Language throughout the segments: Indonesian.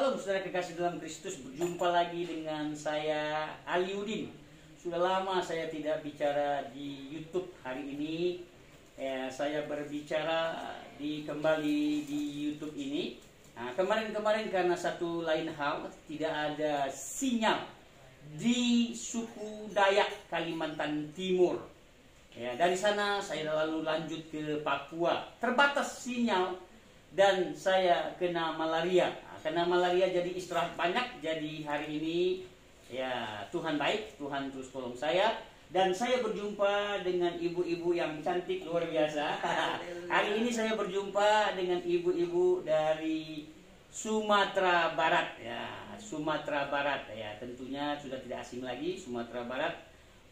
Shalom saudara kekasih dalam Kristus, berjumpa lagi dengan saya Aliudin. Sudah lama saya tidak bicara di YouTube. Hari ini saya berbicara kembali di YouTube ini. Nah, kemarin karena satu lain hal, tidak ada sinyal di suku Dayak Kalimantan Timur. Ya, dari sana saya lalu lanjut ke Papua. Terbatas sinyal dan saya kena malaria. Kena malaria jadi istirahat banyak. Jadi hari ini ya Tuhan baik, Tuhan terus tolong saya. Dan saya berjumpa dengan ibu-ibu yang cantik luar biasa. Hari ini saya berjumpa dengan ibu-ibu dari Sumatera Barat ya. Sumatera Barat ya, tentunya sudah tidak asing lagi Sumatera Barat.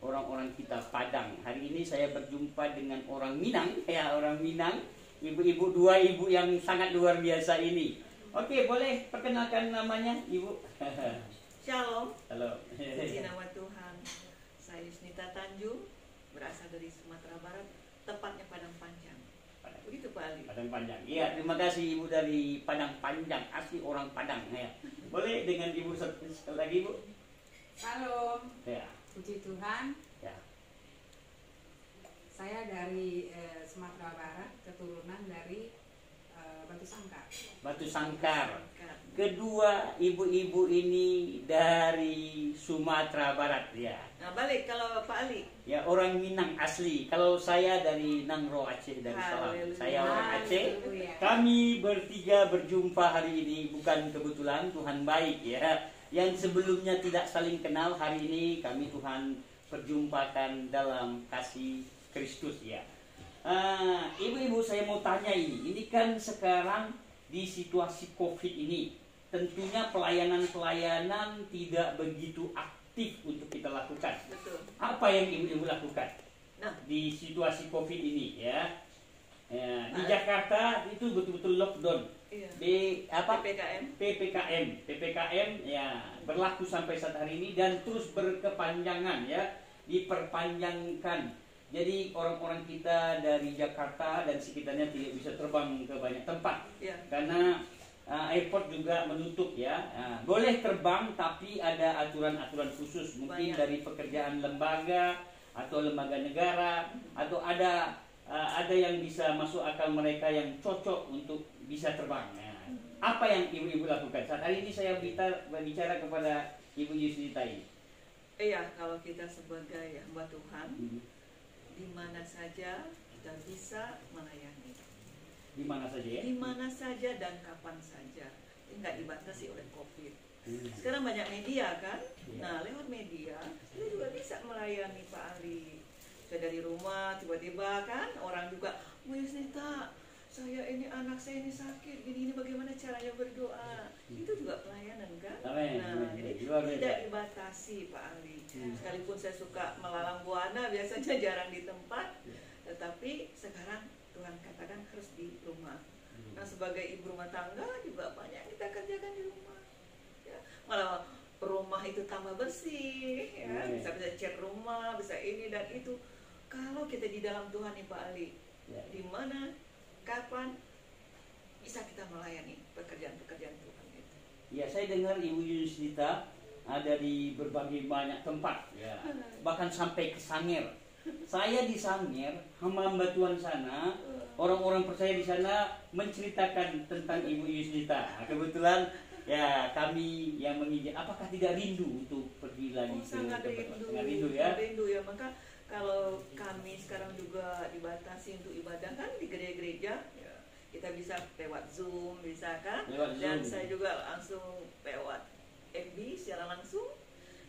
Orang-orang kita Padang. Hari ini saya berjumpa dengan orang Minang ya, orang Minang. Ibu-ibu, dua ibu yang sangat luar biasa ini. Oke, boleh perkenalkan namanya, Ibu? Shalom. Halo. Puji nama Tuhan. Saya Yusnita Tanjung, berasal dari Sumatera Barat, tepatnya Padang Panjang. Begitu Pak Ali. Padang Panjang. Iya, terima kasih Ibu dari Padang Panjang, asli orang Padang ya. Boleh dengan Ibu sekali lagi, Bu? Shalom. Ya. Puji Tuhan. Ya. Saya dari Sumatera Barat, keturunan dari Batu Sangkar. Batu Sangkar. Kedua ibu-ibu ini dari Sumatera Barat ya. Nah, balik kalau Pak Ali. Ya, orang Minang asli. Kalau saya dari Nangro Aceh, dari Salam. Saya orang Aceh. Kami bertiga berjumpa hari ini bukan kebetulan, Tuhan baik ya. Yang sebelumnya tidak saling kenal, hari ini kami Tuhan perjumpakan dalam kasih Kristus ya. Ibu-ibu, saya mau tanya ini kan sekarang di situasi COVID ini, tentunya pelayanan-pelayanan tidak begitu aktif untuk kita lakukan. Betul. Apa yang ibu-ibu lakukan di situasi COVID ini ya? Di Jakarta itu betul-betul lockdown. Iya. PPKM ya berlaku sampai saat hari ini dan terus berkepanjangan ya, diperpanjangkan. Jadi orang-orang kita dari Jakarta dan sekitarnya tidak bisa terbang ke banyak tempat ya. Karena airport juga menutup ya. Boleh terbang tapi ada aturan-aturan khusus, mungkin dari pekerjaan lembaga atau lembaga negara, atau ada yang bisa masuk akal mereka yang cocok untuk bisa terbang. Apa yang ibu-ibu lakukan? Saat hari ini saya berbicara kepada Ibu Yusnita ini. Iya, kalau kita sebagai hamba Tuhan, di mana saja kita bisa melayani. Di mana saja ya? Di mana saja dan kapan saja. Nggak dibatasi oleh COVID. Sekarang banyak media kan? Nah, lewat media kita juga bisa melayani Pak Ali. Saya dari rumah tiba-tiba kan orang juga, Bu Yusnita, anak saya ini sakit, ini bagaimana caranya berdoa? Itu juga pelayanan kan? Jadi tidak dibatasi Pak Ali. Sekalipun saya suka melalang buana, biasanya jarang di tempat, tetapi sekarang Tuhan katakan harus di rumah. Nah, sebagai ibu rumah tangga juga banyak kita kerjakan di rumah. Ya, malah rumah itu tambah bersih, ya, bisa cat rumah, bisa ini dan itu. Kalau kita di dalam Tuhan nih Pak Ali, di mana, kapan bisa kita melayani pekerjaan-pekerjaan Tuhan itu. Ya, saya dengar Ibu Yusnita ada di berbagai banyak tempat ya. Bahkan sampai ke Sangir. Saya di Sangir, hamba Tuhan sana, orang-orang percaya di sana menceritakan tentang Ibu Yusnita. Kebetulan ya kami yang menginjak, apakah tidak rindu untuk pergi lagi ke sangat rindu ya. Rindu ya, maka kalau kami sekarang juga dibatasi untuk ibadah kan di gereja-gereja, kita bisa lewat Zoom, bisa kan? Dan saya juga langsung lewat FB secara langsung.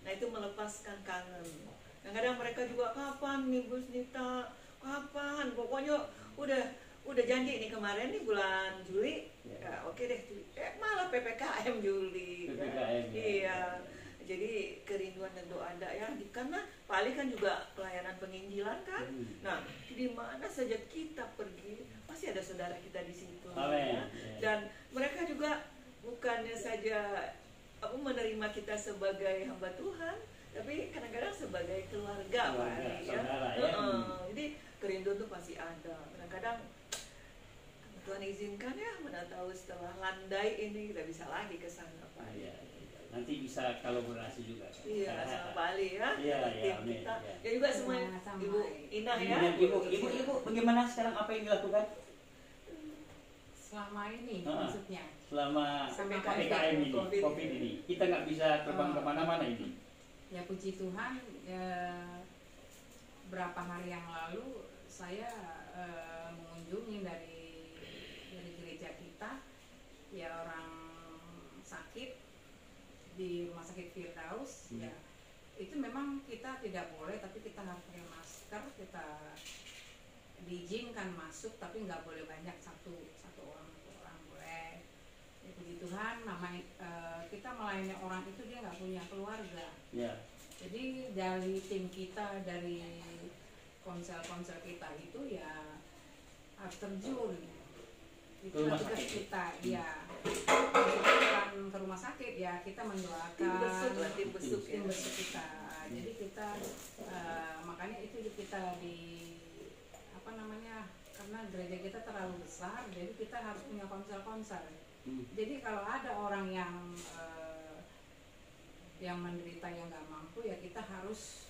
Nah, itu melepaskan kangen. Kadang-kadang mereka juga, kapan nih Bu Yusnita? Kapan? Pokoknya udah janji nih kemarin nih bulan Juli. Ya, oke deh Juli. Malah PPKM Juli. PPKM, iya. Jadi kerinduan dan doa ada ya, karena Pak Ali kan juga pelayanan penginjilan kan. Nah, di mana saja kita pergi pasti ada saudara kita di situ. Ya. Dan mereka juga bukannya saja menerima kita sebagai hamba Tuhan, tapi kadang-kadang sebagai keluarga Pak Ali ya. Jadi kerinduan itu pasti ada. Kadang-kadang Tuhan izinkan ya, mana tahu setelah landai ini kita bisa lagi ke sana Pak. Iya. Nanti bisa kolaborasi juga. Iya, sama Pak Ali ya. Iya, Tim amin. kita. Iya. Ya juga semua Sama. Ibu Indah ya. Ibu, bagaimana sekarang apa yang dilakukan Selama ini Ah. maksudnya. selama Sama PPKM ini, COVID. COVID ini? Kita nggak bisa terbang Oh. kemana-mana ini. Ya puji Tuhan, berapa hari yang lalu saya mengunjungi dari gereja kita ya orang sakit di Rumah Sakit Firdaus. Ya itu memang kita tidak boleh, tapi kita harus pakai masker. Kita diizinkan masuk tapi nggak boleh banyak, satu orang boleh. Ya, puji Tuhan, kita melayani orang itu dia nggak punya keluarga. Ya. Jadi dari tim kita, dari konsel-konsel kita itu ya harus terjun. Itu Ke rumah tugas sakit. kita, ya. Bukan ke rumah sakit ya, kita mendoakan Tim besuk lah, tim besuk ya. tim besuk kita. Jadi kita makanya itu kita di apa namanya, karena gereja kita terlalu besar, jadi kita harus punya konsel-konsel. Jadi kalau ada orang yang menderita yang nggak mampu ya kita harus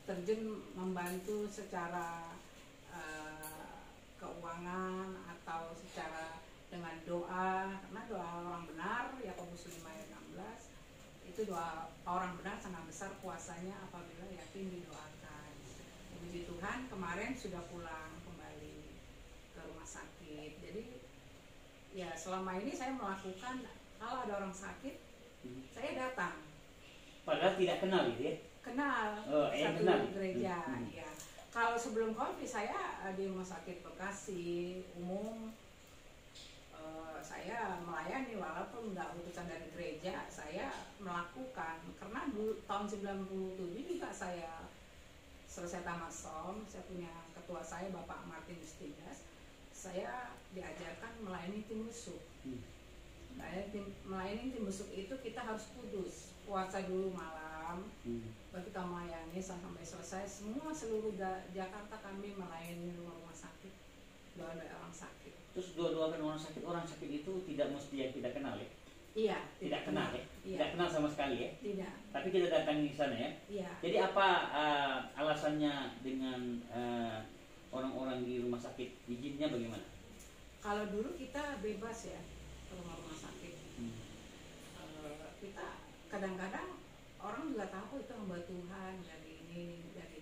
terjun membantu secara keuangan atau secara dengan doa, karena doa orang benar Yakobus 5 ayat 16 itu doa orang benar sangat besar kuasanya apabila yakin didoakan. Puji Tuhan kemarin sudah pulang kembali ke rumah sakit. Jadi ya selama ini saya melakukan kalau ada orang sakit saya datang. Padahal tidak kenal gitu ya. Kenal satu kenal. gereja ya. Kalau sebelum COVID saya di rumah sakit Bekasi umum, saya melayani walaupun nggak utusan dari gereja, saya melakukan karena tahun 97 juga saya selesai tamat SOM, saya punya ketua saya Bapak Martin Justinas, saya diajarkan melayani tim busuk. Melayani tim busuk itu kita harus kudus, puasa dulu malam, baru kita melayani sampai selesai. Seluruh Jakarta kami melayani rumah sakit, doa orang sakit. Terus doa-doakan orang sakit itu tidak mesti yang tidak kenal ya? Iya. Tidak kenal ya? Iya. Tidak kenal sama sekali ya? Tidak. Tapi kita datang di sana ya? Iya. Jadi apa alasannya dengan orang-orang di rumah sakit, izinnya bagaimana? Kalau dulu kita bebas ya ke rumah sakit. Kita kadang-kadang orang juga tahu itu hamba Tuhan dari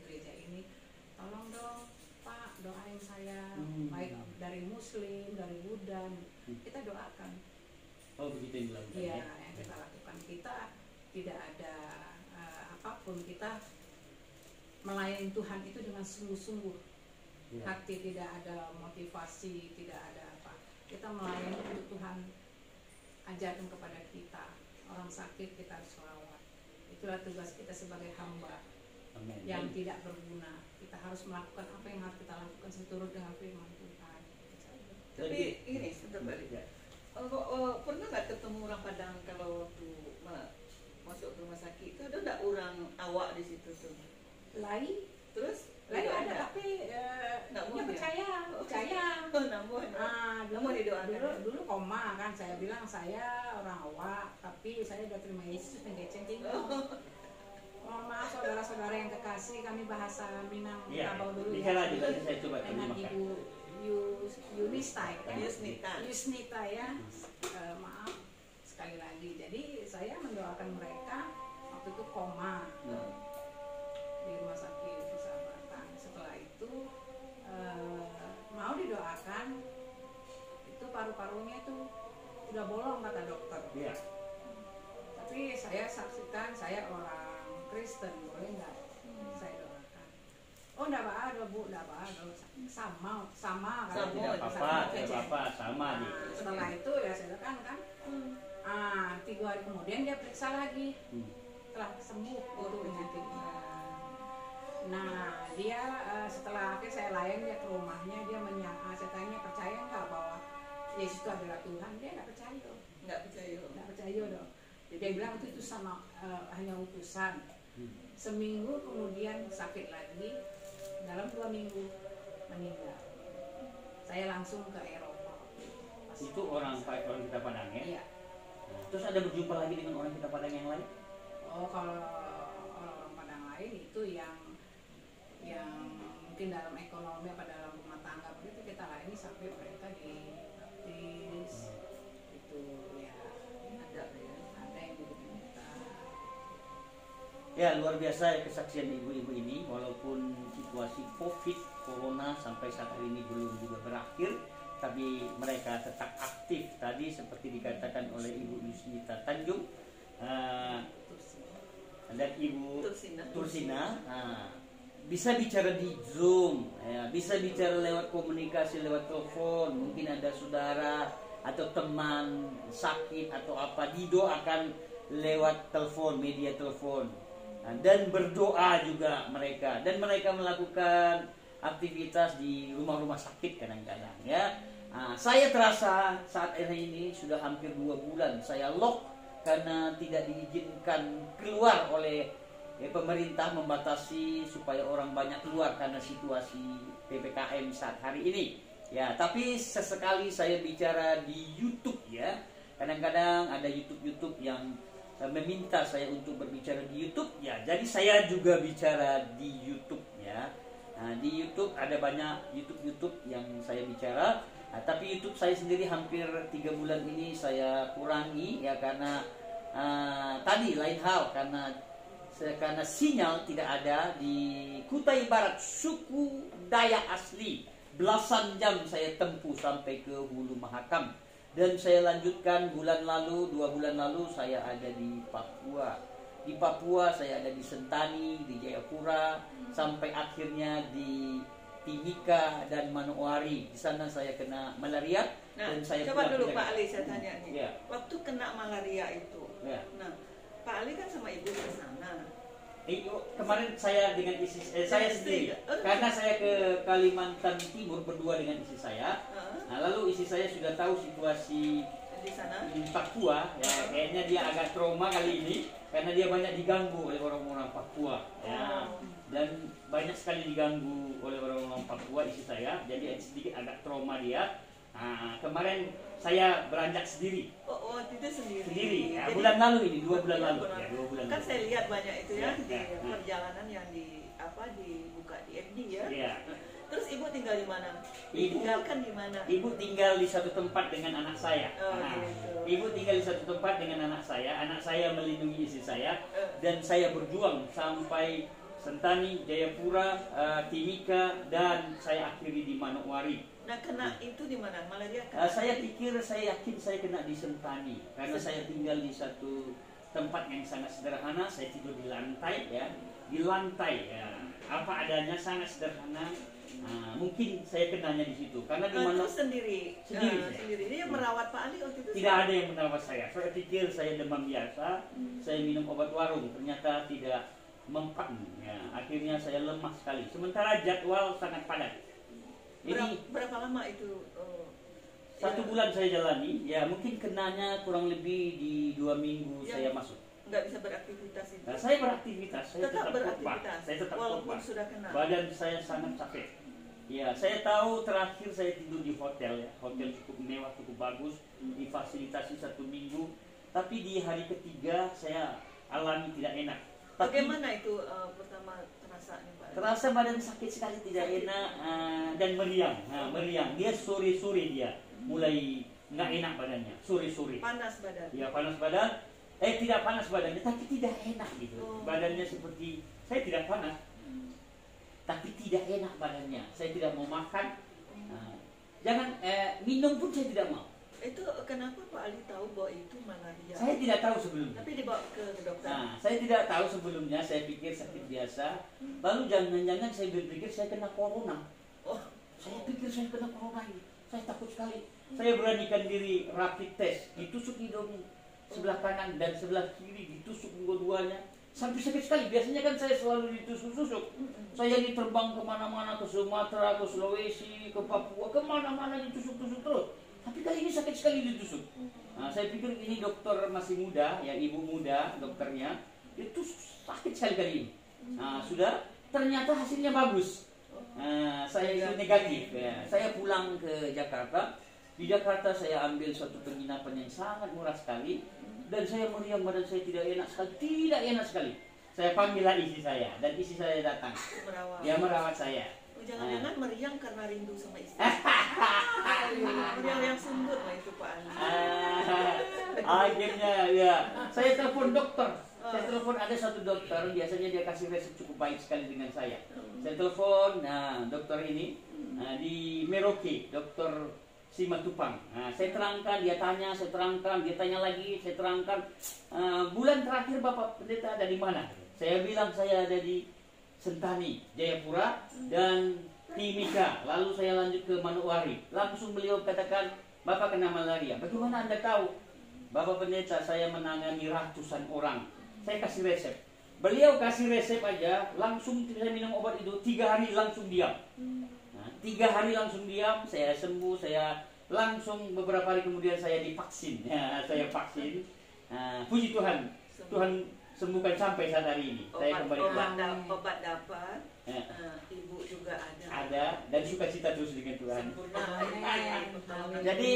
gereja ini, tolong dong Pak doain saya, baik dari Muslim, dari Buddha, kita doakan. Oh begitu yang dilakukan Iya, ya? yang kita lakukan, kita tidak ada apapun, kita melayani Tuhan itu dengan sungguh-sungguh. Ya. Hati, tidak ada motivasi, tidak ada apa. Kita melayani untuk Tuhan ajarkan kepada kita. Orang sakit kita harus rawat. Itulah tugas kita sebagai hamba. Amin. Yang tidak berguna. Kita harus melakukan apa yang harus kita lakukan seturut dengan firman Tuhan. Tapi ini sebentar balik. Ya. Pernah nggak ketemu orang Padang kalau waktu masuk ke rumah sakit itu ada nggak orang awak di situ tuh? Lain Terus ada tapi nggak mau dia dia? percaya. Namun Dulu didoakan. dulu koma kan, saya bilang saya orang awak tapi saya udah terima Yesus ngeceng mohon maaf saudara-saudara yang kekasih, kami bahasa Minang Iya, Tabau dulu bisa ya. lanjut, nanti saya coba Dengan terjemahkan. Ibu Yunista ya. Yusnita ya. Maaf sekali lagi. Jadi saya mendoakan mereka waktu itu koma di rumah sakit Persahabatan. Setelah itu mau didoakan, itu paru-parunya itu udah bolong kata dokter. Iya. Tapi saya saksikan, saya orang Kristen, boleh nggak saya doakan? Oh enggak apa-apa Bu, enggak apa-apa, sama kan. Tidak apa-apa, sama nih. Setelah itu ya saya doakan kan. 3 hari kemudian dia periksa lagi, telah sembuh itu penyakitnya. Nah dia setelah akhir saya layan dia ke rumahnya, dia saya tanya percaya nggak bahwa Yesus itu adalah Tuhan? Dia nggak percaya. Nggak percaya dong. Jadi dia bilang itu sama hanya utusan. Seminggu kemudian sakit lagi, dalam 2 minggu meninggal. Saya langsung ke Eropa. Itu orang kita Padang ya. Iya. Nah, terus ada berjumpa lagi dengan orang kita Padang yang lain? Oh, kalau orang Padang lain itu yang mungkin dalam ekonomi apa dalam rumah tangga begitu kita layani sampai mereka dibaptis. Itu ya ada yang begitu kita. Ya, luar biasa ya kesaksian ibu-ibu ini, walaupun situasi COVID Corona sampai saat ini belum juga berakhir, tapi mereka tetap aktif. Tadi seperti dikatakan oleh Ibu Yusnita Tanjung dan Ibu Tursina, bisa bicara di Zoom, ya, bisa bicara lewat komunikasi lewat telepon. Mungkin ada saudara atau teman sakit atau apa, didoakan lewat telepon, media telepon. Dan berdoa juga mereka, dan mereka melakukan aktivitas di rumah-rumah sakit kadang-kadang ya. Saya terasa saat ini sudah hampir 2 bulan saya lock karena tidak diizinkan keluar oleh pemerintah, membatasi supaya orang banyak keluar karena situasi PPKM saat hari ini ya. Tapi sesekali saya bicara di YouTube ya. Kadang-kadang ada YouTube yang meminta saya untuk berbicara di YouTube ya, jadi saya juga bicara di YouTube ya. Nah, di YouTube ada banyak YouTube yang saya bicara, tapi YouTube saya sendiri hampir 3 bulan ini saya kurangi ya, karena tadi lain hal, karena sinyal tidak ada di Kutai Barat, suku Dayak asli. Belasan jam saya tempuh sampai ke Hulu Mahakam. Dan saya lanjutkan 2 bulan lalu saya ada di Papua. Di Papua saya ada di Sentani, di Jayapura, sampai akhirnya di Timika dan Manokwari. Di sana saya kena malaria. Dan saya coba dulu Pak Ali saya tanya nih. Ya. Waktu kena malaria itu, ya. Nah Pak Ali kan sama ibu ke sana. Kemarin saya dengan saya sendiri, karena saya ke Kalimantan Timur berdua dengan istri saya. Nah, lalu istri saya sudah tahu situasi di sana di Papua, ya, kayaknya dia agak trauma kali ini karena dia banyak diganggu oleh orang-orang Papua, ya, dan banyak sekali diganggu oleh orang-orang Papua istri saya, jadi sedikit agak trauma dia. Nah, kemarin saya beranjak sendiri. Oh, itu sendiri. Sendiri. Ya, jadi, bulan lalu ini, 2 bulan lalu. Ya, 2 bulan kan lalu. saya lihat banyak itu ya, Ya, di perjalanan yang dibuka di FD ya. Ya. Terus ibu tinggal di mana? Ibu Tinggalkan di mana? Ibu tinggal di satu tempat dengan anak saya. Gitu. Ibu tinggal di satu tempat dengan anak saya. Anak saya melindungi istri saya, dan saya berjuang sampai Sentani, Jayapura, Timika, dan saya akhiri di Manokwari. Nah, kena itu di mana? Malaria kan? Saya yakin saya kena di Sentani karena saya tinggal di satu tempat yang sangat sederhana. Saya tidur di lantai ya, ya. Apa adanya, sangat sederhana. Mungkin saya kenanya di situ karena di mana sendiri. Dia yang merawat Pak Ali waktu itu. Tidak ada yang merawat saya. Saya pikir saya demam biasa. Saya minum obat warung, ternyata tidak mempan. Ya, akhirnya saya lemah sekali. Sementara jadwal sangat padat. Berapa lama itu? 1 bulan saya jalani. Ya, mungkin kenanya kurang lebih di 2 minggu ya, saya masuk. Nggak bisa beraktivitas itu. Nah, saya beraktivitas. Saya tetap beraktivitas. Saya tetap walaupun khotbah. Sudah kena. Badan saya sangat capek. Ya, saya tahu terakhir saya tidur di hotel ya. Hotel cukup mewah, cukup bagus, difasilitasi 1 minggu. Tapi di hari ketiga saya alami tidak enak. Bagaimana itu pertama terasanya Pak? Terasa badan sakit sekali, tidak enak, dan meriang. Meriang. Dia sore-sore dia mulai nggak enak badannya. Sore-sore. Panas badan. Ya, panas badan. Tidak panas badannya, tapi tidak enak gitu. Badannya seperti, saya tidak panas, tapi tidak enak badannya. Saya tidak mau makan. Jangan minum pun saya tidak mau. Itu kenapa Pak Ali tahu bahwa itu malaria? Saya tidak tahu sebelumnya. Tapi dibawa ke dokter. Saya tidak tahu sebelumnya. Saya pikir sakit biasa. Lalu jangan-jangan saya berpikir saya kena corona. Saya pikir saya kena corona ini. Saya takut sekali. Saya beranikan diri rapid test. Ditusuk hidungnya sebelah kanan dan sebelah kiri, ditusuk dua-duanya. Sampai sakit sekali. Biasanya kan saya selalu ditusuk-tusuk. Saya diterbang kemana-mana, ke Sumatera, ke Sulawesi, ke Papua, kemana-mana ditusuk-tusuk terus. Tapi kali ini sakit sekali ditusuk. Saya pikir ini dokter masih muda, ya, ibu muda dokternya, itu sakit sekali kali ini. Sudah, ternyata hasilnya bagus. Saya itu negatif. Ya. Saya pulang ke Jakarta, Di Jakarta saya ambil suatu penginapan yang sangat murah sekali, dan saya meriang, badan saya tidak enak sekali. Saya panggillah istri saya, dan istri saya datang. Dia merawat saya. Jangan-jangan meriang karena rindu sama istri. Meriang yang sundut lah itu Pak Ali. Akhirnya ya, saya telepon dokter. Saya telepon ada satu dokter, biasanya dia kasih resep cukup baik sekali dengan saya. Saya telepon, dokter ini di Merauke, dokter Simatupang. Saya terangkan, dia tanya, saya terangkan, dia tanya lagi, saya terangkan. Bulan terakhir Bapak Pendeta dari mana? Saya bilang saya ada di Sentani, Jayapura, dan Timika. Lalu saya lanjut ke Manokwari. Langsung beliau katakan, Bapak kena malaria. Bagaimana Anda tahu? Bapak Pendeta, saya menangani ratusan orang. Saya kasih resep. Beliau kasih resep aja, langsung saya minum obat itu 3 hari langsung diam. 3 hari langsung diam, saya sembuh, saya langsung beberapa hari kemudian saya divaksin. Saya vaksin. Puji Tuhan, Tuhan sembuhkan sampai saat hari ini. Saya kembali pulang. Obat dapat, ibu juga ada. Ada, dan sukacita terus dengan Tuhan. Jadi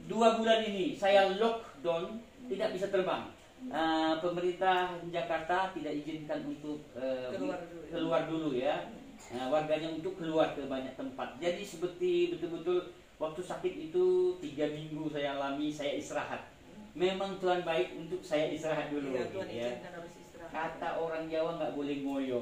2 bulan ini saya lockdown, tidak bisa terbang. Pemerintah Jakarta tidak izinkan untuk keluar dulu ya. Warganya untuk keluar ke banyak tempat. Jadi seperti betul-betul waktu sakit itu 3 minggu saya alami, saya istirahat. Memang Tuhan baik untuk saya istirahat dulu. Iya, Tuhan ya. izinkan harus istirahat. Kata orang Jawa nggak boleh ngoyo.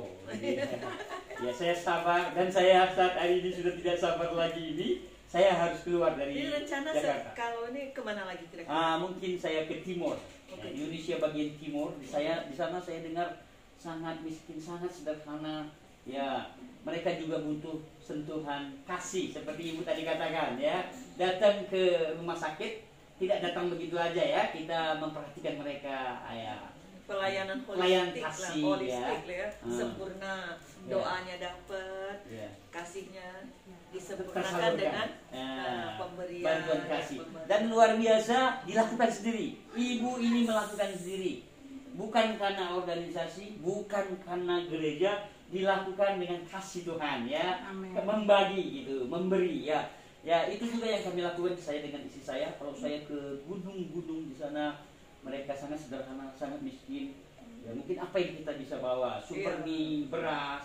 Ya saya sabar, dan saya saat hari ini sudah tidak sabar lagi ini. Saya harus keluar dari Jadi rencana Jakarta. kalau ini kemana lagi kira-kira? Mungkin saya ke timur. Okay. Indonesia bagian timur. Di sana saya dengar sangat miskin, sangat sederhana. Ya, mereka juga butuh sentuhan kasih seperti Ibu tadi katakan ya. Datang ke rumah sakit tidak datang begitu aja ya. Kita memperhatikan mereka ya. Pelayanan Pelayanan holistik kasih, lah, ya. Sempurna, doanya dapat, kasihnya disempurnakan dengan pemberian, bantuan kasih. pemberian. Dan luar biasa dilakukan sendiri. Ibu ini melakukan sendiri, bukan karena organisasi, bukan karena gereja, dilakukan dengan kasih Tuhan ya. Amin. Membagi gitu, memberi ya. Ya itu juga yang kami lakukan, saya dengan istri saya. Kalau saya ke gunung-gunung di sana, mereka sangat sederhana, sangat miskin. Ya, mungkin apa yang kita bisa bawa? Super mie, beras,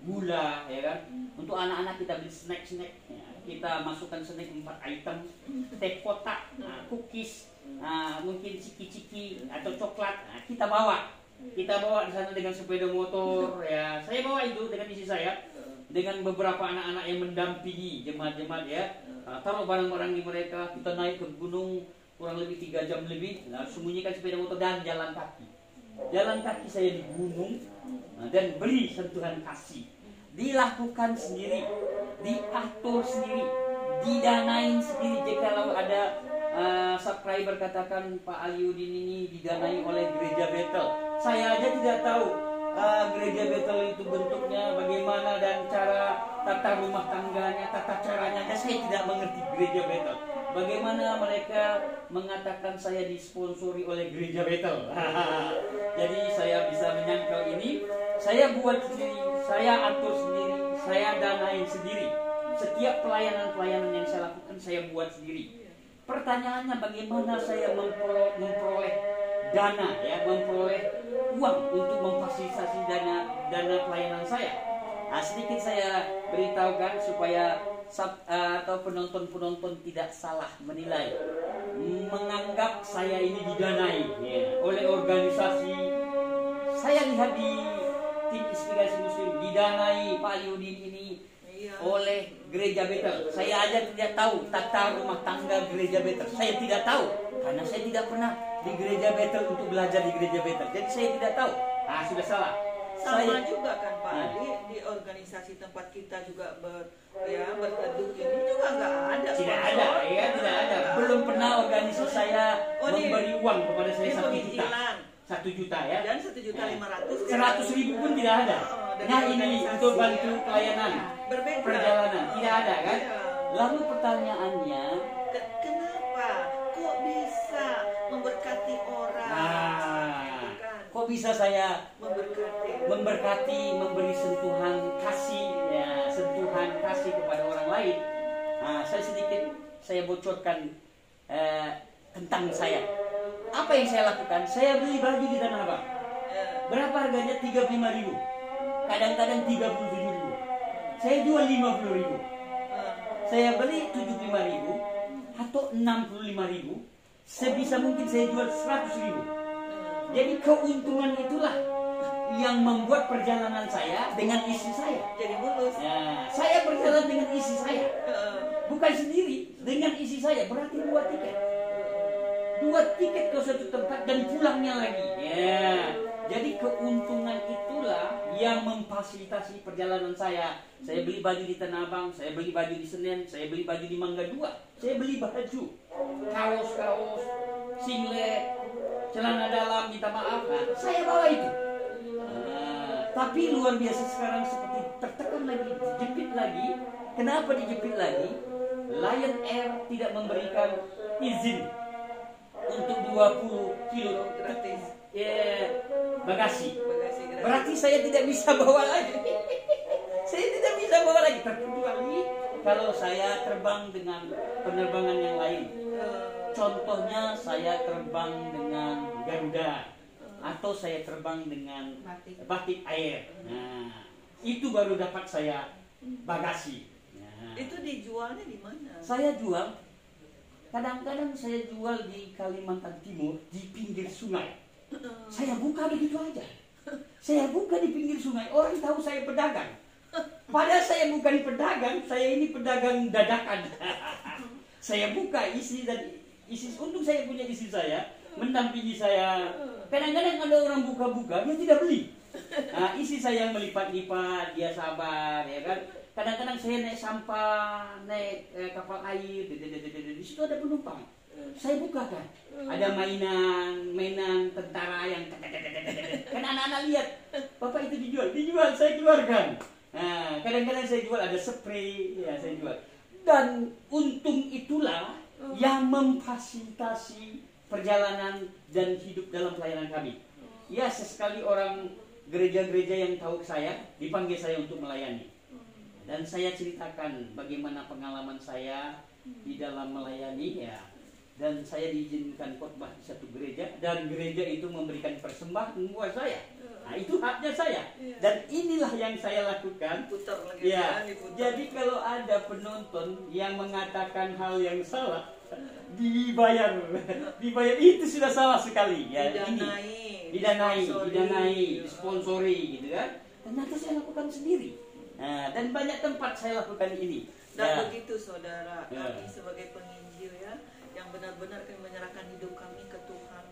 gula, ya kan? Untuk anak-anak kita beli snack-snack. Ya. Kita masukkan snack 4 item, teh kotak, cookies, mungkin ciki-ciki atau coklat. Kita bawa. Kita bawa di sana dengan sepeda motor. Ya, saya bawa itu dengan istri saya, dengan beberapa anak-anak yang mendampingi jemaat-jemaat ya. Taruh barang-barang di mereka. Kita naik ke gunung kurang lebih 3 jam lebih, sembunyikan sepeda motor dan jalan kaki. Jalan kaki saya di gunung dan beri sentuhan kasih. Dilakukan sendiri, diatur sendiri, didanain sendiri. Jikalau ada subscriber katakan Pak Aliudin ini didanai oleh Gereja Bethel, saya aja tidak tahu Gereja Bethel itu bentuknya bagaimana dan cara tata rumah tangganya, tata caranya. Saya tidak mengerti Gereja Bethel. Bagaimana mereka mengatakan saya disponsori oleh Gereja Bethel. Jadi saya bisa menyangkal ini. Saya buat sendiri, saya atur sendiri, saya danain sendiri. Setiap pelayanan-pelayanan yang saya lakukan saya buat sendiri. Pertanyaannya bagaimana saya memperoleh dana ya, memperoleh uang untuk memfasilitasi dana pelayanan saya. Sedikit saya beritahukan supaya atau penonton-penonton tidak salah menilai, menganggap saya ini didanai ya, oleh organisasi. Saya lihat di tim Inspirasi Muslim didanai Pak Aliudin ini oleh Gereja Bethel. Saya aja tidak tahu tata rumah tangga Gereja Bethel. Saya tidak tahu karena saya tidak pernah di Gereja Bethel untuk belajar di Gereja Bethel. Jadi saya tidak tahu. Sudah salah. Sama juga kan Pak Ali, di organisasi tempat kita juga berteduh ini juga nggak ada. Tidak ada, ya tidak ada. Belum pernah organisasi saya memberi uang kepada saya 1 juta. 1 juta ya. Dan 1.500.000. 100.000 pun tidak ada. Nah ini untuk bantu pelayanan, perjalanan tidak ada kan? Lalu pertanyaannya, kenapa? Kok bisa memberkati orang? Kok bisa saya memberkati, memberi sentuhan kasih ya, sentuhan kasih kepada orang lain? Saya sedikit saya bocorkan tentang saya. Apa yang saya lakukan? Saya beli baju di Tanah Abang. Berapa harganya? 35.000. Kadang-kadang 37.000. Saya jual 50.000. Saya beli 75.000 atau 65.000. Sebisa mungkin saya jual 100.000. Jadi keuntungan itulah yang membuat perjalanan saya dengan istri saya jadi mulus. Nah, saya berjalan dengan istri saya, bukan sendiri, dengan istri saya. Berarti 2 tiket, 2 tiket ke suatu tempat dan pulangnya lagi. Ya, jadi keuntungan itulah yang memfasilitasi perjalanan saya. Saya beli baju di Tanah Abang, saya beli baju di Senen, saya beli baju di Mangga 2, saya beli baju, kaos-kaos, singlet, celana dalam, minta maaf, nah, saya bawa itu. Tapi luar biasa sekarang seperti tertekan lagi, dijepit lagi. Kenapa dijepit lagi? Lion Air tidak memberikan izin untuk 20 kilo Gratis. bagasi. Bagasi gratis. Berarti saya tidak bisa bawa lagi. Saya tidak bisa bawa lagi. Kecuali kalau saya terbang dengan penerbangan yang lain. Contohnya saya terbang dengan Garuda. Atau saya terbang dengan batik air. Nah, itu baru dapat saya bagasi. Nah, Itu dijualnya di mana? saya jual, kadang-kadang saya jual di Kalimantan Timur di pinggir sungai. Saya buka begitu aja. Saya buka di pinggir sungai, orang tahu saya pedagang. Padahal saya bukan pedagang, saya ini pedagang dadakan. Saya buka isi untung saya punya isi saya mendampingi saya. Kadang-kadang ada orang buka-buka, dia tidak beli. Nah, isi saya yang melipat-lipat, dia sabar, ya kan. Kadang-kadang saya naik sampah, naik kapal air, di situ ada penumpang. Saya bukakan. Ada mainan tentara yang kan anak-anak lihat, Bapak itu dijual, saya keluarkan. Nah, kadang-kadang saya jual ada spray, ya saya jual. Dan untung itulah yang memfasilitasi perjalanan dan hidup dalam pelayanan kami. Ya, sesekali orang gereja-gereja yang tahu saya dipanggil saya untuk melayani. Dan saya ceritakan bagaimana pengalaman saya di dalam melayani ya. Dan saya diizinkan khotbah di satu gereja dan gereja itu memberikan persembahan buat saya. Nah, itu haknya saya. Dan inilah yang saya lakukan. Putar lagi. Ya. Diputar. Jadi kalau ada penonton yang mengatakan hal yang salah, dibayar itu sudah salah sekali ya. Didanai, disponsori gitu kan. Ternyata saya lakukan sendiri. Nah, dan banyak tempat saya lakukan ini. Dan begitu saudara, kami sebagai penginjil ya, yang benar-benar akan menyerahkan hidup kami ke Tuhan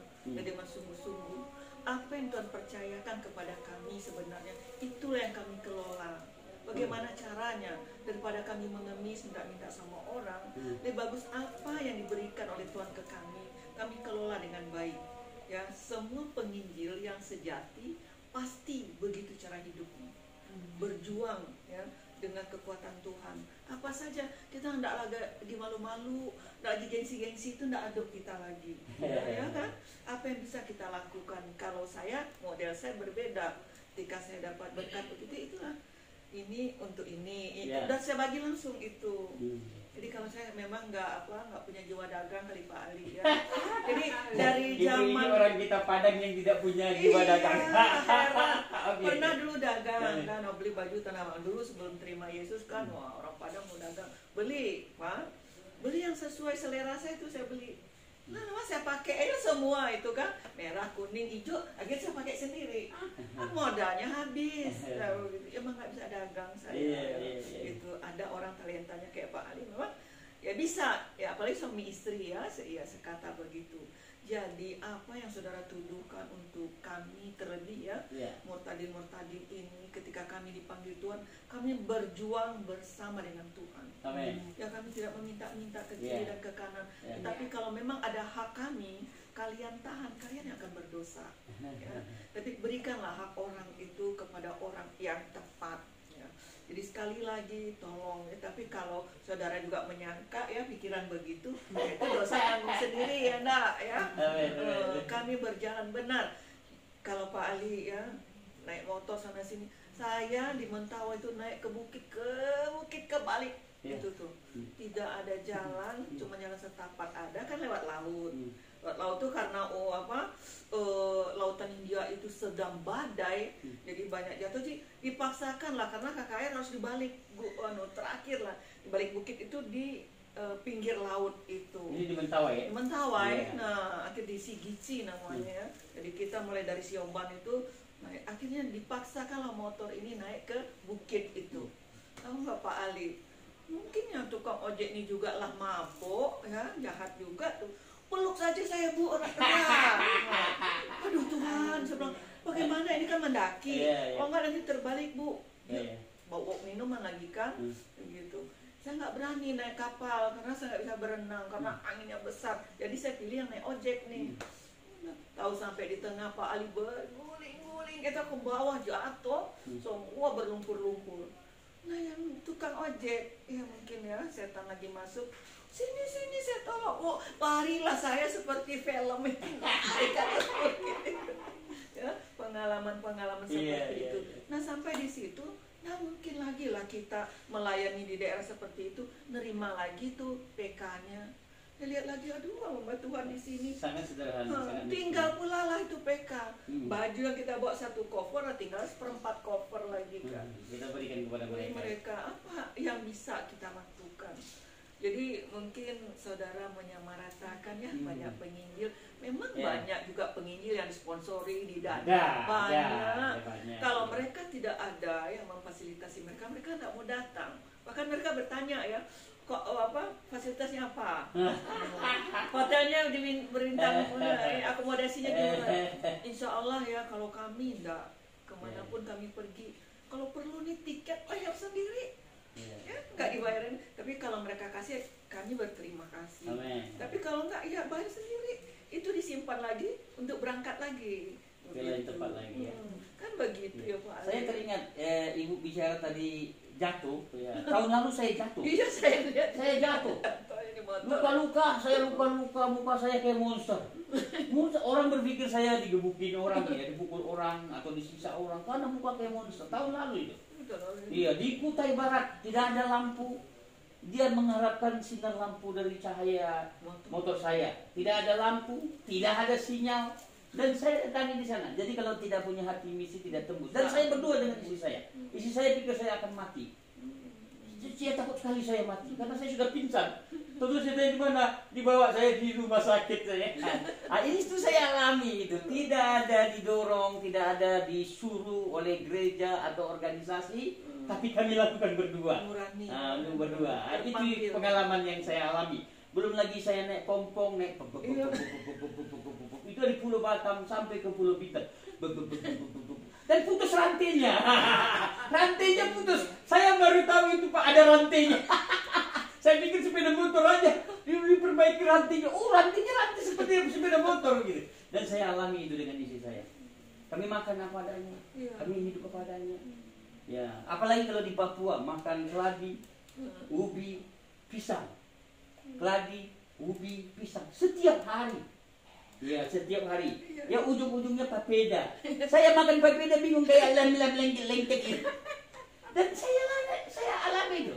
dengan sungguh-sungguh. Apa yang Tuhan percayakan kepada kami sebenarnya, itulah yang kami kelola. Bagaimana caranya? Daripada kami mengemis, minta-minta sama orang, lebih bagus apa yang diberikan oleh Tuhan ke kami kelola dengan baik. Ya, semua penginjil yang sejati pasti begitu cara hidupnya. Berjuang ya dengan kekuatan Tuhan. Apa saja, kita tidak lagi malu-malu, tidak lagi gengsi-gengsi, itu tidak ada kita lagi. Ya kan? Apa yang bisa kita lakukan? Kalau saya, model saya berbeda. Ketika saya dapat berkat begitu, itulah. Ini untuk ini, dan saya bagi langsung itu. Jadi kalau saya memang nggak punya jiwa dagang kali Pak Ali ya. Jadi dari zaman ini orang kita Padang yang tidak punya jiwa dagang. Pernah dulu dagang kan, beli baju Tanah Abang dulu sebelum terima Yesus kan, wah orang Padang mau dagang, beli Pak, beli yang sesuai selera saya itu saya beli. Nah, saya pakai aja semua itu kan, merah, kuning, hijau, akhirnya saya pakai sendiri. Modalnya habis, emang nggak bisa dagang saya. Itu ada orang talentanya kayak Pak Ali, memang ya bisa, ya apalagi suami istri ya sekata begitu. Jadi apa yang saudara tuduhkan untuk kami terlebih ya, murtadin ini ketika kami dipanggil Tuhan, kami berjuang bersama dengan Tuhan. Amin. Ya kami tidak meminta-minta ke kiri dan ke kanan, tapi kalau memang ada hak kami, kalian tahan, kalian yang akan berdosa. Ya. Tapi berikanlah hak orang itu kepada orang yang tepat. Ya. Jadi sekali lagi tolong ya, tapi kalau saudara juga menyangka ya pikiran begitu, itu dosa kami sendiri ya enggak ya. Kami berjalan benar. Kalau Pak Ali ya naik motor sana sini, saya di Mentawai itu naik ke bukit ke balik Iya. itu tuh tidak ada jalan, cuma jalan setapak ada kan lewat laut. Lewat laut tuh karena lautan India itu sedang badai, jadi banyak jatuh sih, dipaksakan lah karena KKR harus dibalik terakhir lah dibalik bukit itu di pinggir laut itu. Ini di Mentawai ya? Di Mentawai. Iya. Nah, akhirnya di Sigici namanya ya. Jadi kita mulai dari Sioban itu naik, akhirnya dipaksakanlah motor ini naik ke bukit itu. Tahu nggak Pak Ali? Mungkin yang tukang ojek ini juga lah mabok ya, jahat juga tuh. Peluk saja saya Bu orang teriak. Aduh Tuhan, saya bilang bagaimana ini kan mendaki. Oh enggak nanti terbalik Bu. Bawa minuman lagi kan, begitu. Saya nggak berani naik kapal karena saya nggak bisa berenang karena anginnya besar. Jadi saya pilih yang naik ojek nih. Tahu sampai di tengah Pak Ali berguling-guling, kita ke bawah jatuh, semua berlumpur-lumpur. Nah yang tukang ojek, ya mungkin ya setan lagi masuk. Sini saya tolong. Oh, larilah saya seperti film ini. Ya, pengalaman seperti itu. Nah sampai di situ. Nah mungkin lagi lah kita melayani di daerah seperti itu, nerima lagi tuh PK-nya. Ya, lihat lagi, aduh hamba Tuhan di sini. Sangat sederhana. Tinggal pula lah itu PK. Baju yang kita bawa 1 koper, tinggal 1/4 koper lagi kan. Kita berikan kepada mereka. Apa yang bisa kita lakukan? Jadi mungkin saudara menyamaratakan ya, banyak penginjil. Memang banyak juga penginjil yang disponsori, didana. Banyak. Kalau mereka tidak ada yang memfasilitasi mereka, mereka tidak mau datang. Bahkan mereka bertanya ya, kok fasilitasnya apa? Hotelnya berbintang, akomodasinya gimana? Insya Allah ya, kalau kami tidak kemanapun kami pergi, kalau perlu nih tiket bayar sendiri. Ya, nggak dibayarin, tapi kalau mereka kasih kami berterima kasih. Tapi kalau nggak ya bayar sendiri, itu disimpan lagi untuk berangkat lagi ke lain tempat lagi ya. Kan begitu ya Pak Ali. Saya teringat ibu bicara tadi jatuh ya. Tahun lalu saya jatuh. Iya saya lihat. Saya jatuh. Luka-luka, saya luka-luka, muka saya kayak monster. Orang berpikir saya digebukin orang ya, dipukul orang atau disiksa orang karena muka kayak monster. Tahun lalu itu. Iya, di Kutai Barat tidak ada lampu. Dia mengharapkan sinar lampu dari cahaya motor saya. Tidak ada lampu, tidak ada sinyal, dan saya datangi di sana. Jadi kalau tidak punya hati misi tidak tembus. Dan saya berdua dengan istri saya. Istri saya pikir saya akan mati. Dia takut sekali saya mati karena saya sudah pingsan. Terus saya di mana? Dibawa saya di rumah sakit saya. Ini itu saya alami itu. Tidak ada didorong, tidak ada disuruh oleh gereja atau organisasi, tapi kami lakukan berdua. Berdua. Itu pengalaman yang saya alami. Belum lagi saya naik pompong, naik itu dari Pulau Batam sampai ke Pulau Bintan. Dan putus rantainya. Rantainya putus. Saya baru tahu itu Pak ada rantainya. Saya pikir sepeda motor aja diperbaiki rantainya. Oh rantainya rantai seperti sepeda motor gitu. Dan saya alami itu dengan istri saya. Kami makan apa adanya. Kami hidup apa adanya. Ya, apalagi kalau di Papua makan keladi, ubi, pisang. Keladi, ubi, pisang setiap hari. Ya, setiap hari. Ya ujung-ujungnya papeda. Saya makan papeda bingung kayak lem-lem lengket-lengket itu. Dan saya alami itu.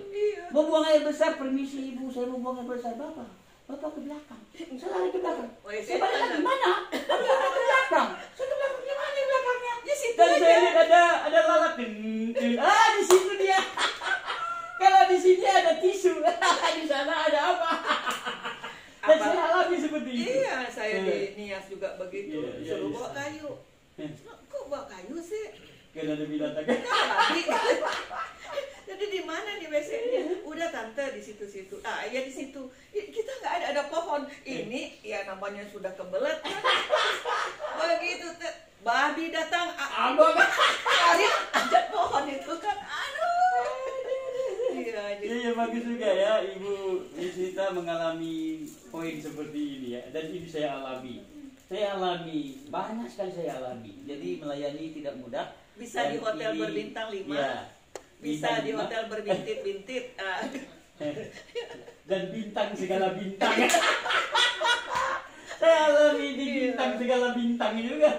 Mau buang air besar, permisi ibu, saya mau buang air besar. Bapak ke belakang. Saya lari ke belakang. Saya balik lagi, mana? Bapak ke belakang. Saya ke belakang, gimana belakangnya? Dan saya lihat ada lalat. Di situ dia. Kalau di sini ada tisu. Di sana ada apa? Dan saya alami seperti itu. Iya, saya di Nias juga begitu. Suruh bawa kayu. Kok bawa kayu sih? Karena ada binatang. Jadi di mana nih WC-nya? Udah tante di situ-situ. Ya di situ. Kita nggak ada pohon. Ini ya namanya sudah kebelet. Begitu babi datang. Tarik ada pohon itu kan. Iya bagus juga ya Ibu Isita mengalami poin seperti ini ya. Dan ini saya alami. Banyak sekali saya alami. Jadi melayani tidak mudah. Bisa di hotel berbintang 5. Ya, bisa di hotel berbintit-bintit. Dan bintang segala bintang. Saya alami di bintang segala bintang juga.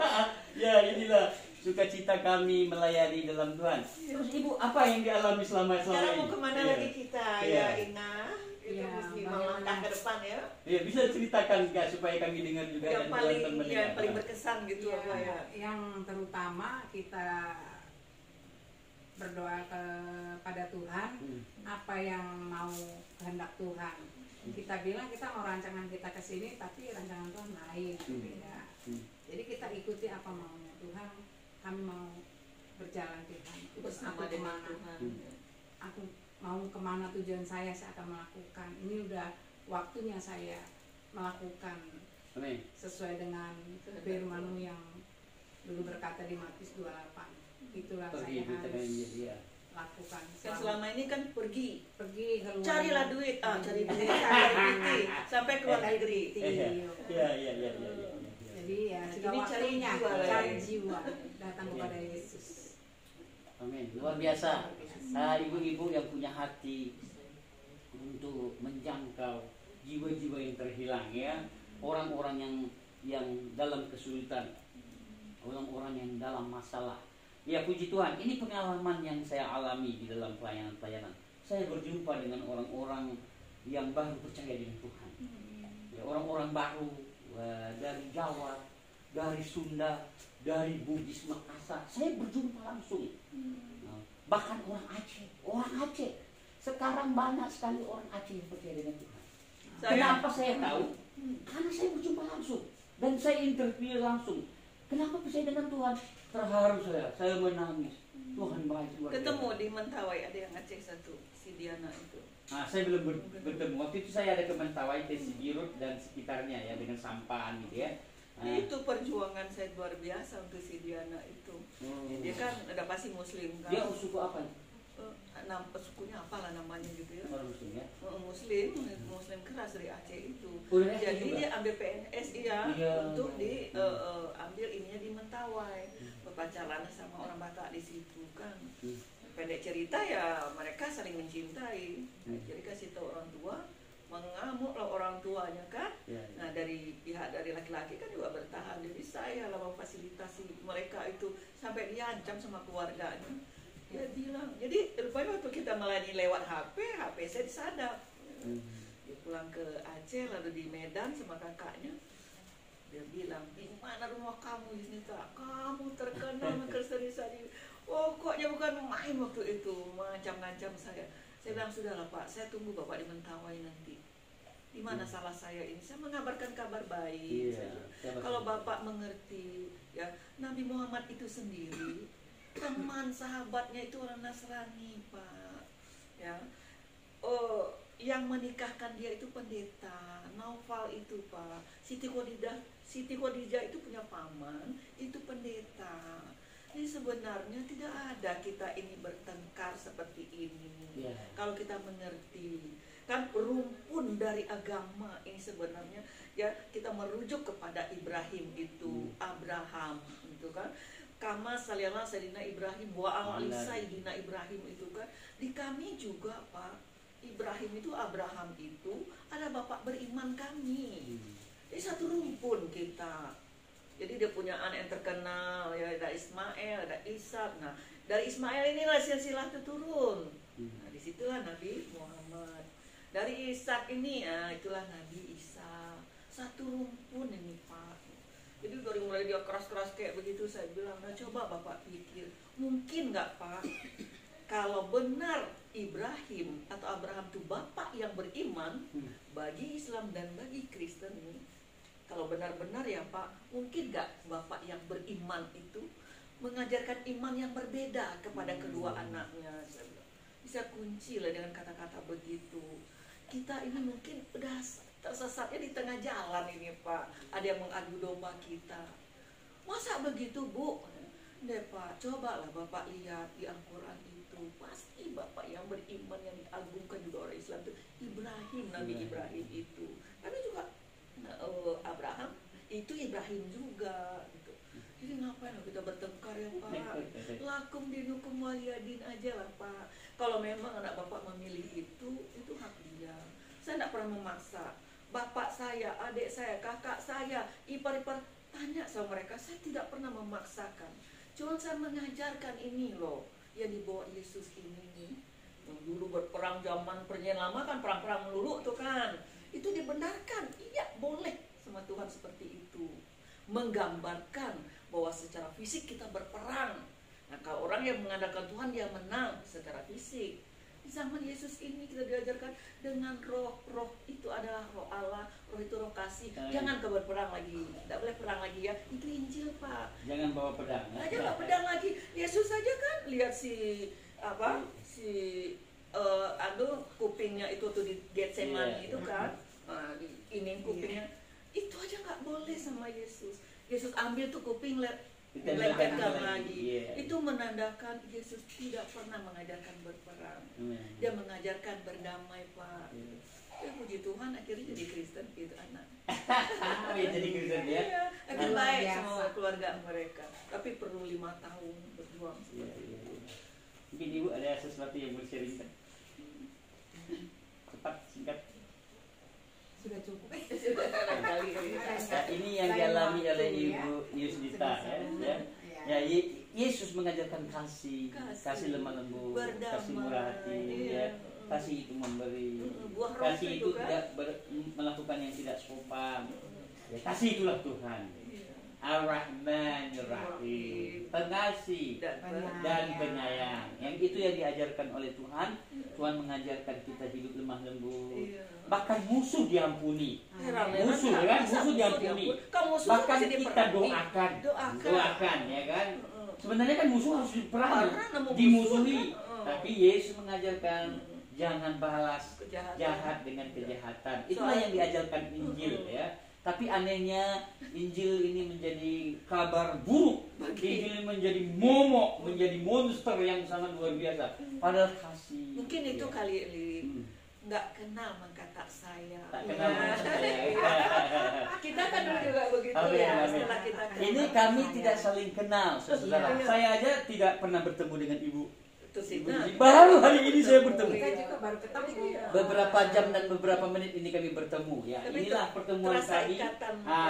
Ya inilah sukacita kami melayani dalam Tuhan. Terus Ibu apa yang dialami selama Sekarang ini? mau kemana Iya. lagi kita Iya. ya Ina? Kita Iya, mesti bagaimana? melangkah ke depan ya. Iya, bisa ceritakan Kak supaya kami dengar juga Yang dan paling Tuhan yang paling berkesan gitu Ya, apa ya? yang terutama kita berdoa kepada Tuhan apa yang mau kehendak Tuhan. Kita bilang kita mau rancangan kita ke sini tapi rancangan Tuhan lain beda. Jadi kita ikuti apa maunya Tuhan. Kami mau berjalan Tuhan. Bersama Aku dengan kemana? Tuhan. Aku mau kemana tujuan saya akan melakukan. Ini udah waktunya saya melakukan Amin. sesuai dengan firman-Mu yang dulu berkata di Matius 28. Itulah Pergi saya kita harus dia. lakukan. Kan selama ini kan pergi keluar. carilah duit, cari duit, cari duit sampai keluar negeri. Iya, iya, iya, iya. Jadi ya sudah Ini cari waktunya jiwa lah. cari jiwa datang kepada Yesus. Amin. Luar biasa. Ibu-ibu yang punya hati untuk menjangkau jiwa-jiwa yang terhilang ya, orang-orang yang dalam kesulitan, orang-orang yang dalam masalah. Ya puji Tuhan, ini pengalaman yang saya alami di dalam pelayanan-pelayanan. Saya berjumpa dengan orang-orang yang baru percaya dengan Tuhan. Ya, orang-orang baru dari Jawa, dari Sunda, dari Bugis Makassar. Saya berjumpa langsung. Bahkan orang Aceh. Sekarang banyak sekali orang Aceh yang percaya dengan Tuhan. Kenapa saya tahu? Karena saya berjumpa langsung dan saya interview langsung. Kenapa percaya dengan Tuhan? Terharu saya menangis. Tuhan baik luar biasa. Ketemu di Mentawai ada yang Aceh satu, si Diana itu. Nah, saya belum bertemu. Waktu itu saya ada ke Mentawai, Desi Girut dan sekitarnya ya dengan sampahan gitu ya. Itu perjuangan saya luar biasa untuk si Diana itu. Dia kan udah pasti Muslim kan. Dia suku apa? Sukunya apalah namanya gitu ya. Orang Muslim ya. Muslim keras dari Aceh itu. Dari Aceh Jadi juga? dia ambil PNS Iya. untuk ambil ininya di Mentawai. Berpacaran sama orang Batak di situ kan. Pendek cerita ya mereka saling mencintai. Jadi kasih tahu orang tua, mengamuklah orang tuanya kan. Ya. Nah dari pihak dari laki-laki kan juga bertahan. Jadi saya lah memfasilitasi mereka itu sampai diancam sama keluarganya. Dia bilang, jadi rupanya waktu kita melayani lewat HP saya disadap. Dia pulang ke Aceh lalu di Medan sama kakaknya. Dia bilang, di mana rumah kamu di sini tak? Kamu terkenal mengkristenisasi. Oh, koknya bukan main waktu itu, mengancam-ngancam saya. Saya bilang, sudahlah Pak, saya tunggu Bapak di Mentawai nanti. Di mana salah saya ini? Saya mengabarkan kabar baik. Kalau Bapak mengerti, ya Nabi Muhammad itu sendiri, teman sahabatnya itu orang Nasrani, Pak. Ya, yang menikahkan dia itu pendeta, Naufal itu Pak. Siti Khadijah itu punya paman, itu pendeta. Jadi sebenarnya tidak ada kita ini bertengkar seperti ini. Kalau kita mengerti, kan rumpun dari agama ini sebenarnya ya kita merujuk kepada Ibrahim itu, Abraham itu kan. Kama saliyallah Sayyidina Ibrahim wa ali Sayyidina Ibrahim itu kan. Di kami juga Pak, Ibrahim itu, Abraham itu ada bapak beriman kami. Ini satu rumpun kita. Jadi dia punya anak yang terkenal ya, ada Ismail, ada Ishak. Nah dari Ismail inilah silsilah itu turun. Nah disitulah Nabi Muhammad. Dari Ishak ini itulah Nabi Isa. Satu rumpun ini Pak. Jadi dari mulai dia keras-keras kayak begitu saya bilang, nah coba Bapak pikir, mungkin nggak Pak, kalau benar Ibrahim atau Abraham itu bapak yang beriman bagi Islam dan bagi Kristen ini, kalau benar-benar ya Pak, mungkin nggak bapak yang beriman itu mengajarkan iman yang berbeda kepada kedua anaknya? Saya bilang, bisa kunci lah dengan kata-kata begitu. Kita ini mungkin udah tersesatnya di tengah jalan ini Pak. Ada yang mengadu domba kita. Masa begitu Bu? Deh Pak, cobalah Bapak lihat di Al-Quran itu. Pasti Bapak yang beriman yang diagungkan juga orang Islam itu Ibrahim, Nabi Ibrahim itu. Tapi juga Abraham itu Ibrahim juga gitu. Jadi ngapain kita bertengkar ya Pak? Lakum dinukum waliyadin aja lah Pak. Kalau memang anak Bapak memilih itu hak dia. Saya tidak pernah memaksa. Bapak saya, adik saya, kakak saya, ipar-ipar, tanya sama mereka. Saya tidak pernah memaksakan. Cuma saya mengajarkan ini loh, yang dibawa Yesus ini. Yang dulu berperang zaman perjanjian lama kan perang-perang melulu tuh kan. Itu dibenarkan, iya boleh sama Tuhan seperti itu. Menggambarkan bahwa secara fisik kita berperang. Nah kalau orang yang mengandalkan Tuhan dia menang secara fisik. Di zaman Yesus ini kita diajarkan dengan roh itu adalah roh Allah, roh itu roh kasih. Jangan kau berperang lagi, tidak boleh perang lagi ya. Itu Injil Pak. Jangan bawa pedang. Nah, jangan bawa pedang lagi. Yesus saja kan lihat kupingnya itu tuh di Getsemani itu kan, ini kupingnya itu aja nggak boleh sama Yesus. Yesus ambil tuh kuping diletakkan lagi. Itu menandakan Yesus tidak pernah mengajarkan berperang. Dia mengajarkan berdamai Pak. Ya puji Tuhan akhirnya jadi Kristen gitu anak. Jadi Kristen ya. Iya, akan baik semua keluarga mereka. Tapi perlu 5 tahun berjuang seperti itu. Mungkin Ibu ada sesuatu yang mau sharingkan? Cepat, singkat. Sudah cukup. Ini yang dialami oleh Ibu Yusnita ya. Yesus mengajarkan kasih lemah lembut, kasih murah hati, ya. Kasih itu memberi, kasih itu tidak melakukan yang tidak sopan. Ya, kasih itulah Tuhan. Ar-Rahman Ar-Rahim, pengasih dan penyayang. Yang itu yang diajarkan oleh Tuhan. Tuhan mengajarkan kita hidup lemah lembut. Bahkan musuh diampuni. Musuh kan? Musuh diampuni. Bahkan kita doakan ya kan? Sebenarnya kan musuh harus diperangi, dimusuhi. Tapi Yesus mengajarkan jangan balas jahat dengan kejahatan. Itulah yang diajarkan Injil ya. Tapi anehnya Injil ini menjadi kabar buruk. Injil ini menjadi momok, menjadi monster yang sangat luar biasa. Padahal kasih. Mungkin itu kali nggak kenal mengkata saya. Tak kenal mengkata saya. Kita kan dulu juga begitu ya. Setelah kita kenal. Ini kami tidak saling kenal, saudara. Saya aja tidak pernah bertemu dengan Ibu. Baru hari ini saya bertemu. Kita juga baru ketemu. Beberapa jam dan beberapa menit ini kami bertemu ya. Inilah pertemuan kami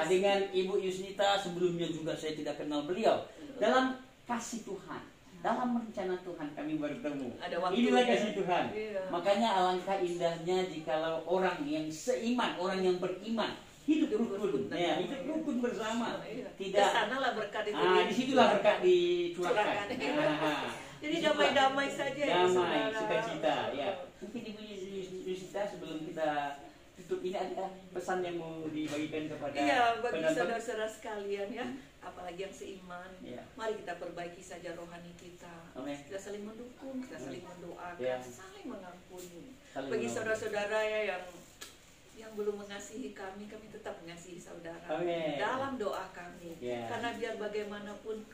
dengan Ibu Yusnita. Sebelumnya juga saya tidak kenal beliau. Dalam kasih Tuhan, dalam rencana Tuhan kami bertemu. Inilah kasih Tuhan. Makanya alangkah indahnya jikalau orang yang seiman, orang yang beriman hidup rukun, ya, hidup rukun bersama. Tidak. Kesanalah berkat itu. Disitulah berkat dicurahkan. Jadi damai-damai saja. Damai, sukacita. Ya. Mungkin Ibu Yusnita sebelum kita tutup ini ada pesan yang mau dibagikan kepada bagi saudara-saudara sekalian ya, apalagi yang seiman. Mari kita perbaiki saja rohani kita. Kita saling mendukung, kita saling mendoakan, saling mengampuni. Bagi saudara-saudara ya yang belum mengasihi kami tetap mengasihi saudara. Dalam doa kami. Karena biar bagaimanapun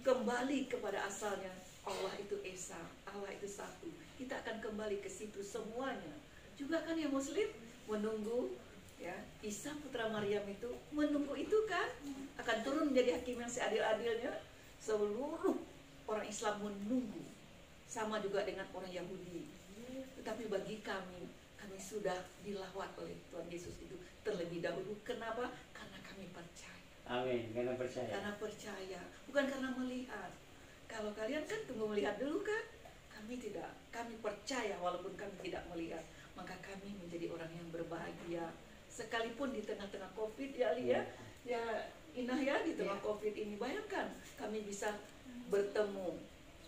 kembali kepada asalnya. Allah itu Esa, Allah itu satu. Kita akan kembali ke situ semuanya. Juga kan yang Muslim menunggu ya, Isa putra Maryam itu menunggu itu kan akan turun menjadi hakim yang seadil-adilnya. Seluruh orang Islam menunggu. Sama juga dengan orang Yahudi. Tetapi bagi kami sudah dilawat oleh Tuhan Yesus itu terlebih dahulu. Kenapa? Karena kami percaya. Amin, karena percaya. Karena percaya, bukan karena melihat. Kalau kalian kan tunggu melihat dulu kan, kami percaya walaupun kami tidak melihat, maka kami menjadi orang yang berbahagia. Sekalipun di tengah-tengah COVID ya Ali ya Inah ya di tengah COVID ini, bayangkan kami bisa bertemu.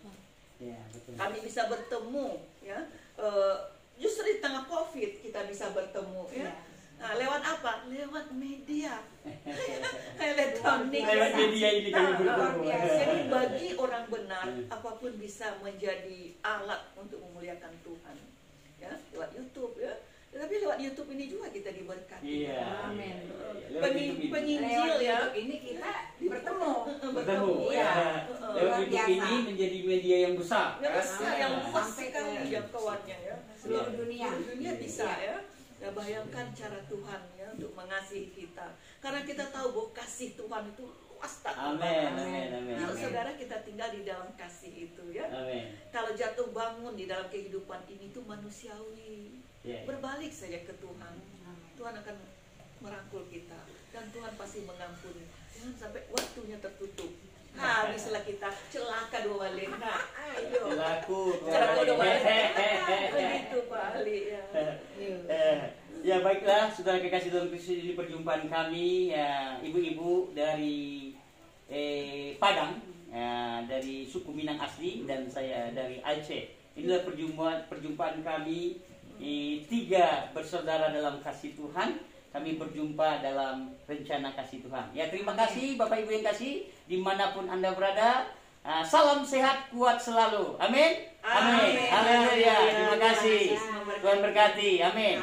Betul. Kami bisa bertemu ya. Justru di tengah COVID kita bisa bertemu ya. Nah, lewat apa? Lewat media elektronik. Lewat media ini kami bertemu. Jadi bagi orang benar, apapun bisa menjadi alat untuk memuliakan Tuhan. Ya, lewat YouTube ya. Tetapi lewat YouTube ini juga kita diberkati. Amin. Penginjil ya. Ini kita bertemu. Ya. Lewat YouTube ini menjadi media yang besar. Yang luas sekali jangkauannya ya. Seluruh dunia bisa ya. Ya bayangkan cara Tuhan ya untuk mengasihi kita. Karena kita tahu bahwa kasih Tuhan itu luas tak. Amin. Yuk saudara, kita tinggal di dalam kasih itu ya. Amin. Kalau jatuh bangun di dalam kehidupan ini itu manusiawi. Berbalik saja ke Tuhan. Tuhan akan merangkul kita dan Tuhan pasti mengampuni. Jangan sampai waktunya tertutup. habislah kita celaka dua balik. Nah, ayo. Celaka dua balik. Begitu Pak Ali ya. Ya baiklah, saudara kekasih Tuhan Kristus, di perjumpaan kami ya, ibu-ibu dari Padang, dari suku Minang asli, dan saya dari Aceh. Inilah perjumpaan kami, tiga bersaudara dalam kasih Tuhan. Kami berjumpa dalam rencana kasih Tuhan. Ya, terima kasih Bapak Ibu yang kasih, dimanapun Anda berada. Salam sehat, kuat selalu. Amin. Amin. Haleluya. Terima kasih. Tuhan berkati. Amin.